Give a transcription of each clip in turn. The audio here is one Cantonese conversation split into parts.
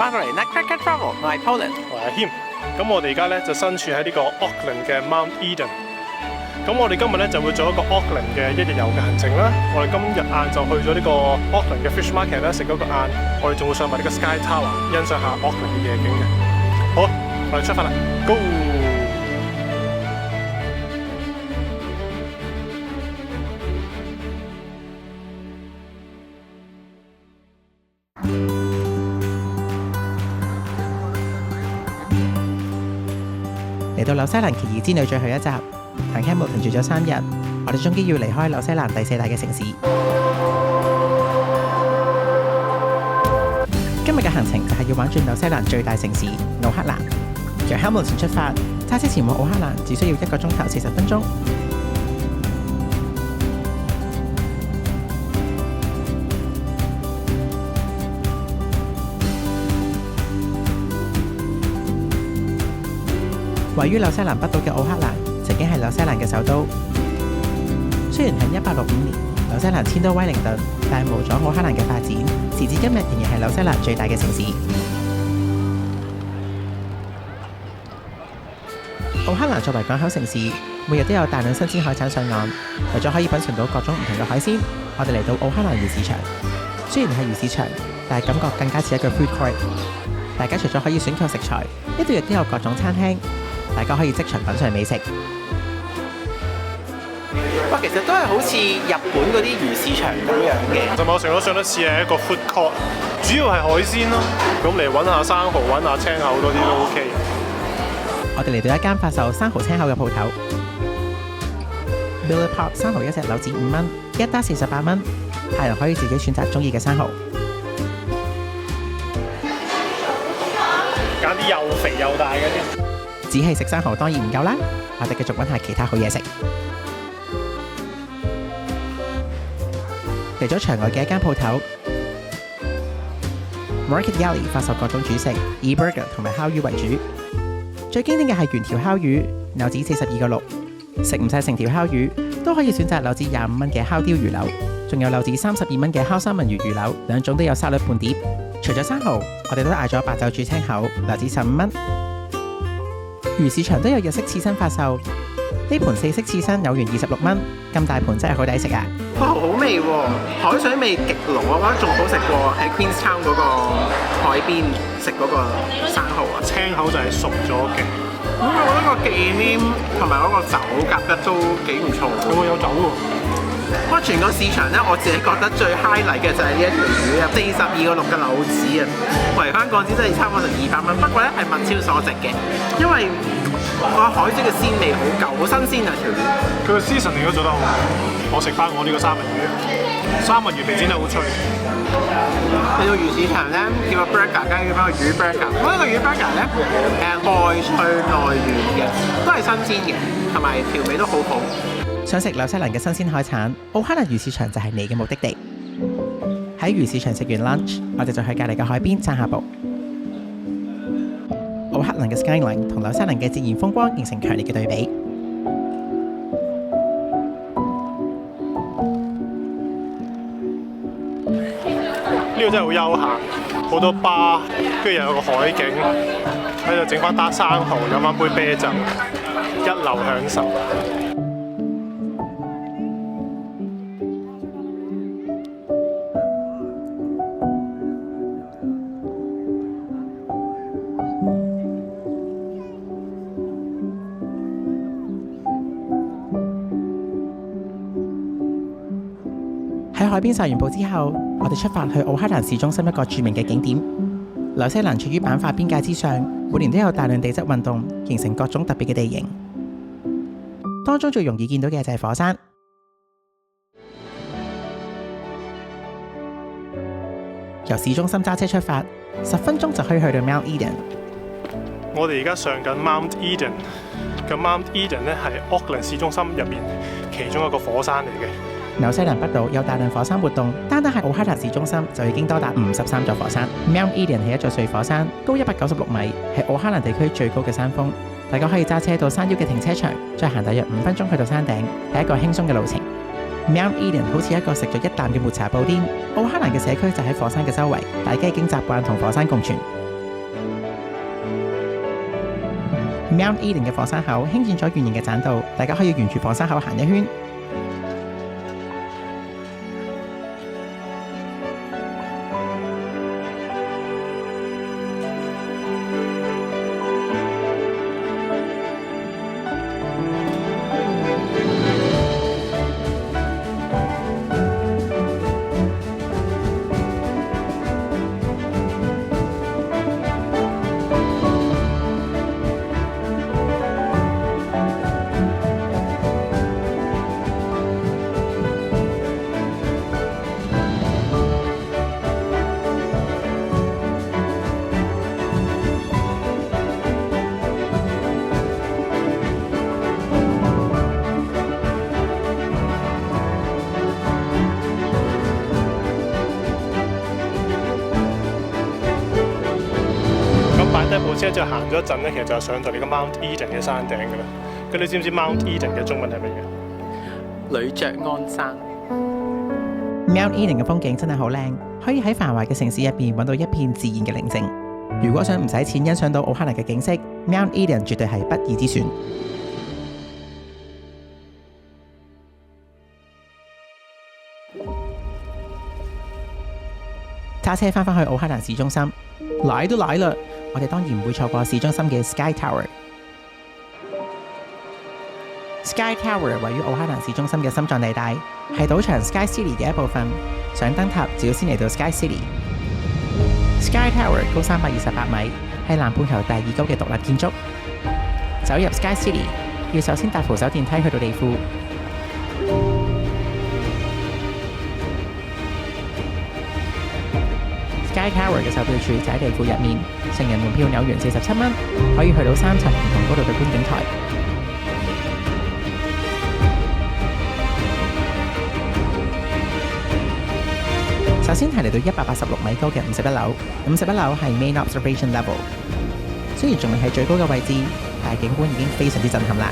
翻到嚟 Nutcracker Travel， 我係 Poland， 我係阿謙。咁我哋而家咧就身處喺呢個 Auckland 嘅 Mount Eden。咁我哋今日咧就會做一個 Auckland 嘅一日遊嘅行程啦。我哋今日晏就去咗呢個 Auckland 嘅 Fish Market 啦，食嗰個晏。我哋仲會上埋呢個 Sky Tower， 欣賞下 Auckland 嘅夜景嘅。好，我哋出發啦 ，Go！嚟到紐西蘭奇異之旅最後一集，同 Hamilton 住咗3日，我哋終於要離開紐西蘭第4大嘅城市。今日嘅行程就係要玩轉紐西蘭最大城市奧克蘭。由 Hamilton 出發，揸車前往奧克蘭只需要1個鐘頭40分鐘。位於紐西蘭北島嘅奧克蘭曾經係紐西蘭嘅首都。雖然喺1865年紐西蘭遷到威靈頓，但係無阻奧克蘭嘅發展，時至今日仍然係紐西蘭最大嘅城市。奧克蘭作為港口城市，每日都有大量新鮮海產上岸。為咗可以品嚐到各種唔同嘅海鮮，我哋嚟到奧克蘭魚市場。雖然係魚市場，但係感覺更加似一個 food court。大家除咗可以選購食材，呢度亦都有各種餐廳。大家可以即場品嚐美食。哇，其實都係好似日本嗰啲魚市場咁樣嘅。就某程度上都似係一個 food court， 主要係海鮮咯。咁嚟揾下生蠔、揾下青口多啲都 OK。我哋嚟到一間發售生蠔青口嘅鋪頭 ，Miller Park 生蠔一隻紐紙5蚊，一打48蚊，客人可以自己選擇中意嘅生蠔。揀啲又肥又大嘅啲。只係食生蠔當然唔夠啦，我哋繼續揾下其他好嘢食。嚟咗場外嘅一間鋪頭 Market Yali 發售各種主食，以 burger 同埋烤魚為主。最經典嘅係原條烤魚，紐紙42個6，食唔晒成條烤魚都可以選擇紐紙25蚊嘅烤鯛魚柳，仲有紐紙32蚊嘅烤三文魚魚柳，兩種都有沙律半碟。除咗生蠔，我哋都嗌咗白酒煮青口，紐紙15蚊。魚市場都有日式刺身發售，呢盤4式刺身有元26蚊，咁大盤真係好抵食啊！哇，好味喎，海水味極濃，我覺得仲好食過喺 Queenstown 嗰個海邊食嗰個生蠔啊！青口就係熟咗嘅。我覺得個忌廉同埋嗰個酒夾得都幾唔錯。有酒喎。不過全個市場咧，我自己覺得最 highlight 嘅就係呢一條魚啊，42個6嘅紐紙啊，圍翻港紙真係差唔多200蚊。不過咧係物超所值嘅，因為個海水嘅鮮味好夠，好新鮮啊條魚。佢個 seasoning 都做得好。我食翻我呢個三文魚，三文魚皮煎得好脆。去到魚市場咧，叫個 burger， 梗係叫翻個魚 burger。我呢個魚 burger 咧，外脆內軟嘅，都係新鮮嘅，同埋調味都好好。想食紐西蘭嘅新鮮海產，奧克蘭魚市場就係你嘅目的地。喺魚市場食完 lunch， 我哋就去隔離嘅海邊散下步。奧克蘭嘅 skyline 同紐西蘭嘅自然風光形成強烈嘅對比。呢個真係好悠閒，好多巴，跟住又有個海景，喺度整翻打生蠔，飲翻杯啤酒，一流享受。喺海邊散完步之後，我哋出發去奧克蘭市中心一個著名嘅景點。紐西蘭處於板塊邊界之上，每年都有大量地質運動，形成各種特別嘅地形。當中最容易見到嘅就係火山。由市中心揸車出發，10分鐘就可以去到 Mount Eden。我哋而家上緊 Mount Eden， 咁 Mount Eden 咧係 Auckland 市中心入面其中一個火山嚟嘅。紐西蘭北島有大量火山活動，單單喺奧克蘭市中心就已經多達53座火山。Mount Eden 係一座碎火山，高196米，係奧克蘭地區最高嘅山峰。大家可以揸車到山腰嘅停車場，再行大約5分鐘去到山頂，係一個輕鬆嘅路程。Mount Eden 好似一個食咗一啖嘅抹茶布甸，奧克蘭嘅社區就喺火山嘅周圍，大家已經習慣同火山共存。Mount Eden 嘅火山口興建咗圓形嘅棧道，大家可以沿住火山口行一圈。呢部車就行咗一陣咧，其實就上到你個 Mount Eden 嘅山頂㗎啦。咁你知唔知 Mount Eden 嘅中文係乜嘢？女爵安山。Mount Eden 嘅風景真係好靚，可以喺繁華嘅城市入邊揾到一片自然嘅寧靜。如果想唔使錢欣賞到奧克蘭嘅景色，Mount Eden 絕對係不二之選。揸車翻返去奧克蘭市中心，嚟都嚟啦！我哋當然唔會錯過市中心嘅 Sky Tower。Sky Tower 位於奧克蘭市中心嘅心臟地帶，係賭場 Sky City 嘅一部分。上燈塔就要先嚟到 Sky City。Sky Tower 高328米，係南半球第2高嘅獨立建築。走入 Sky City，要首先搭扶手電梯去到地庫。Sky Tower 嘅售票處就喺地庫入面，成人門票紐元47蚊，可以去到3層唔同高度嘅觀景台。首先係嚟到186米高嘅51樓，51樓係 Main Observation Level。雖然仲未係最高嘅位置，但係景觀已經非常之震撼啦。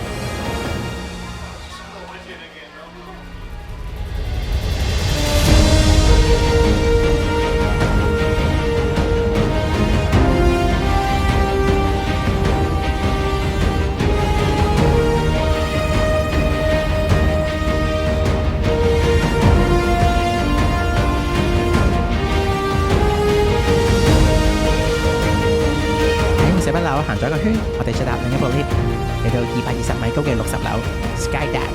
51樓行咗一個圈，我哋再搭另一部 lift 嚟到220米高嘅60樓 Sky Deck。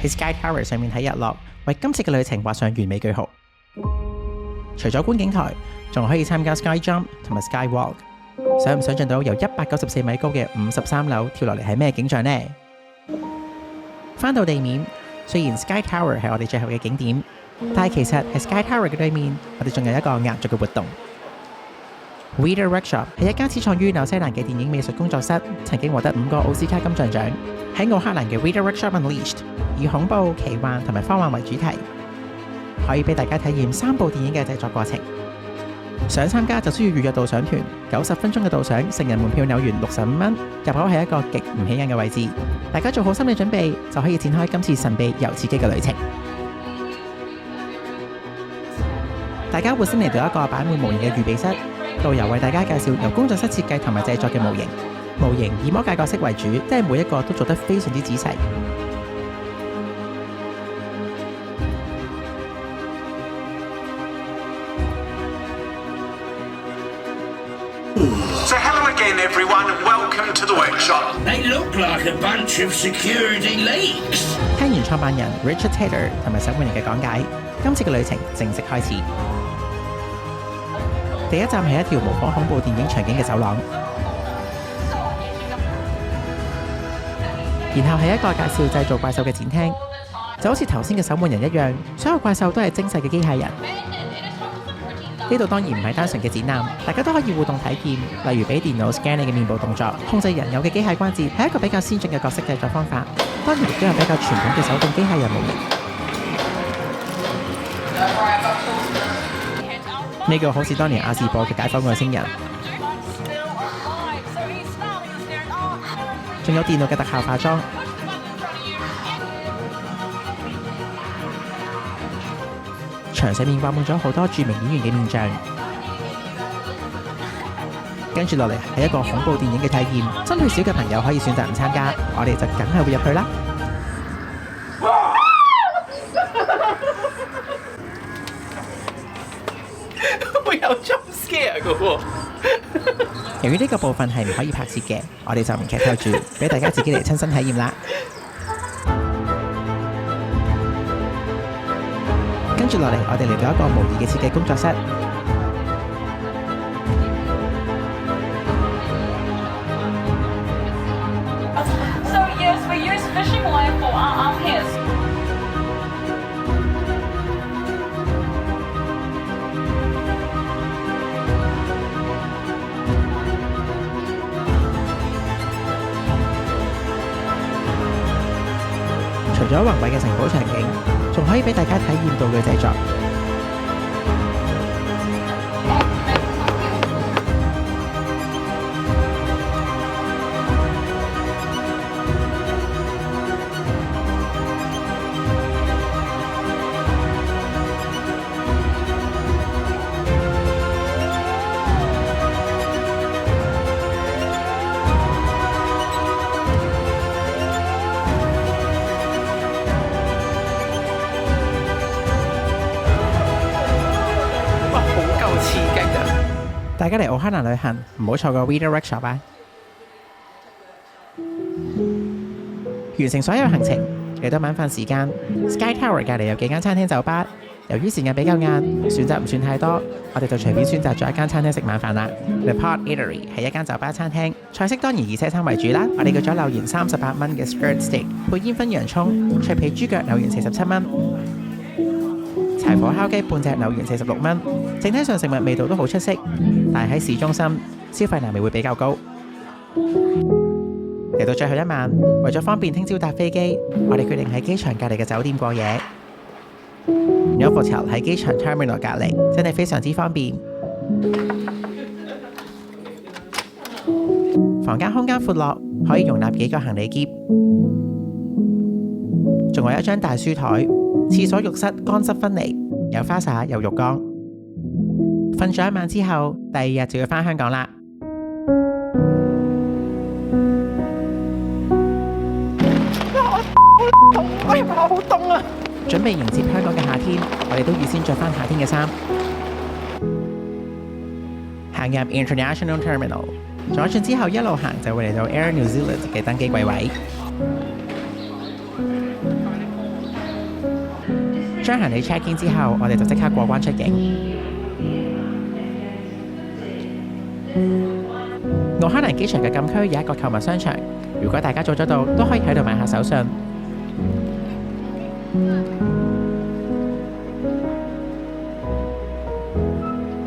喺 Sky Tower 上面睇日落，為今次嘅旅程畫上完美句號。除咗觀景台，仲可以參加 Sky Jump 同埋 Sky Walk。想唔想像到由194米高嘅53樓跳落嚟係咩景象呢？返到地面，雖然 Sky Tower 係我哋最後嘅景點，但係其實喺 Sky Tower 嘅對面，我哋仲有一個壓軸嘅活動。Weta Workshop 係一間始創於紐西蘭嘅電影美術工作室，曾經獲得5個奧斯卡金像獎。喺奧克蘭嘅 Weta Workshop Unleashed， 以恐怖、奇幻同埋科幻為主題，可以俾大家體驗3部電影嘅製作過程。想參加就需要預約導賞團，90分鐘嘅導賞，成人門票紐元65蚊，入口係一個極唔起眼嘅位置。大家做好心理準備，就可以展開今次神秘又刺激嘅旅程。大家會先嚟到一個擺滿模型嘅預備室，導遊為大家介紹由工作室設計同埋製作嘅模型。模型以魔界角色為主，即係每一個都做得非常之仔細。So hello again everyone and welcome to the workshop. They look like a bunch of security leaks. 聽完創辦人 Richard Taylor 同埋守門員嘅講解，今次嘅旅程正式開始。第一站係一條模仿恐怖電影場景嘅走廊，然後係一個介紹製造怪獸嘅展廳，就好似頭先嘅守門人一樣，所有怪獸都係精細嘅機械人。呢度當然唔係單純嘅展覽，大家都可以互動體驗，例如俾電腦 scan 你嘅面部動作，控制人偶嘅機械關節，係一個比較先進嘅角色製作方法。當然亦都有比較傳統嘅手動機械人模型。呢個好似當年亞視播嘅解放外星人，仲有電腦嘅特效化妝。牆上面掛滿咗好多著名演員嘅面像。跟住落嚟係一個恐怖電影嘅體驗，針對小嘅朋友可以選擇唔參加，我哋就梗係會入去啦。會有 jump scare 嘅喎。由於呢個部分係唔可以拍攝嘅，我哋就唔劇透住，俾大家自己嚟親身體驗啦。跟住落嚟，我哋嚟到一個模擬嘅設計工作室。So yes, we use fishing line for our armpits.除咗宏偉嘅城堡場景，仲可以俾大家體驗道具製作。大家嚟奧克蘭旅行，唔好錯過 Reader Workshop 啊！完成所有行程，嚟到晚飯時間 ，Sky Tower 隔離有幾間餐廳酒吧。由於時間比較晏，選擇唔算太多，我哋就隨便選擇咗一間餐廳食晚飯啦。The Pot Eatery 係一間酒吧餐廳，菜式當然以西餐為主啦。我哋叫咗柳鹽38蚊嘅 Skirt Steak， 配煙燻洋葱，脆皮豬腳柳鹽47蚊。柴火烤雞半隻柳鹽46蚊，整體上食物味道都好出色，但係喺市中心消費難免會比較高。嚟到最後一晚，為咗方便聽朝搭飛機，我哋決定喺機場隔離嘅酒店過夜。Novotel 喺機場 Terminal 隔離，真係非常之方便。房間空間闊落，可以容納幾個行李篋，仲有一張大書台。廁所浴室乾濕分離，有花灑有浴缸。瞓咗一晚之後，第二日就要返香港啦。我好凍啊！準備迎接香港嘅夏天，我哋都預先着返夏天嘅衫。行入 International Terminal， 左轉之後一路行就會嚟到 Air New Zealand 嘅登機櫃位。將行李 check in 之後，我哋就即刻過關出境。奧克蘭機場嘅禁區有一個購物商場，如果大家早咗到，都可以喺度買下手信。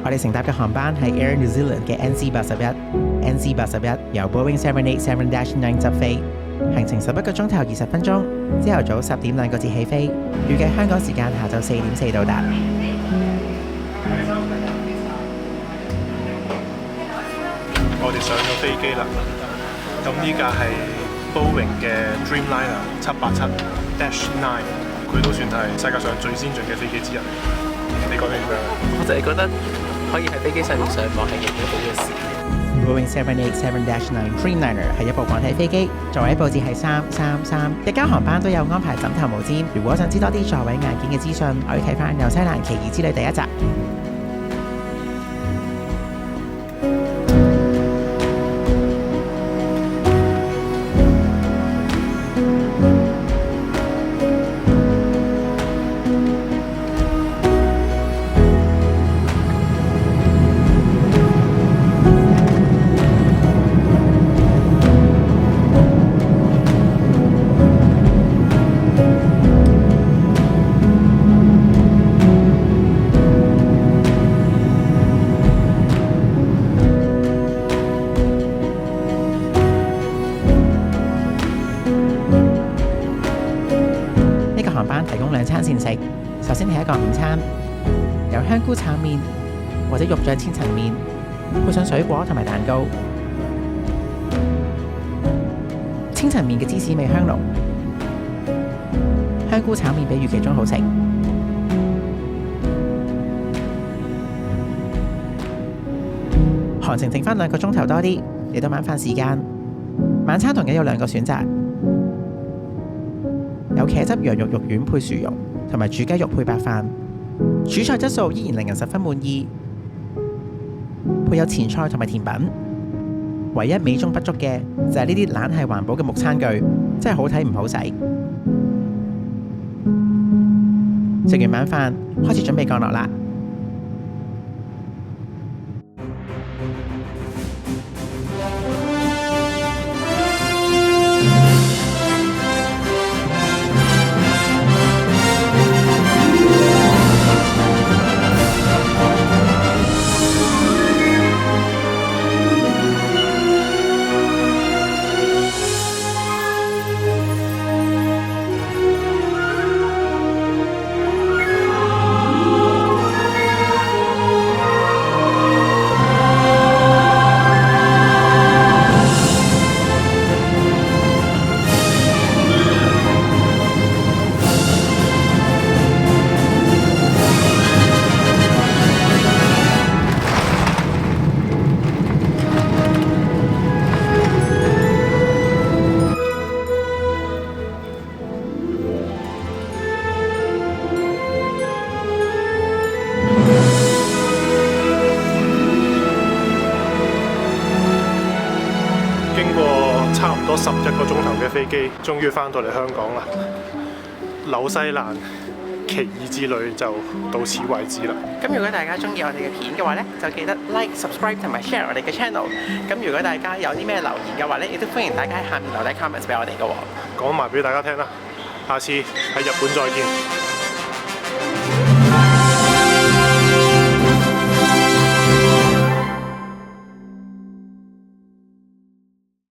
我哋乘搭嘅航班係 Air New Zealand 嘅 NZ81 由 Boeing 787-9 執飛。行程11個鐘頭20分鐘，朝頭早10點2個字起飛，預計香港時間下晝4點4到達。我哋上咗飛機啦，咁呢架係 Boeing 嘅 Dreamliner 787-9，佢都算係世界上最先進嘅飛機之一。你覺得點樣？我就係覺得可以喺飛機上面上網係一件幾好嘅事。Boeing 787-9 Dreamliner 係一部廣體飛機，座位佈置係333，日間航班都有安排枕頭毛氈。如果想知多啲座位硬件嘅資訊，可以睇翻《紐西蘭奇異之旅》第一集。航班提供2餐膳食。首先係一個午餐，由香菇炒麵或者肉醬千層麵，配上水果同埋蛋糕。千層麵嘅芝士味香濃，香菇炒麵比預期中好食。航程剩返2個鐘頭多啲，嚟到晚飯時間。晚餐同樣有2個選擇，有茄汁羊肉肉丸配薯蓉，同埋煮雞肉配白飯。主菜質素依然令人十分滿意，配有前菜同埋甜品。唯一美中不足嘅就係呢啲懶係環保嘅木餐具，真係好睇唔好使。食完晚飯，開始準備降落啦。差唔多11個鐘頭嘅飛機，終於翻到嚟香港啦！紐西蘭奇異之旅就到此為止啦。咁如果大家中意我哋嘅片嘅話咧，就記得 like、subscribe 同埋 share 我哋嘅 channel。咁如果大家有啲咩留言嘅話咧，亦都歡迎大家喺下面留低 comments 俾我哋嘅喎。講埋俾大家聽啦，下次喺日本再見。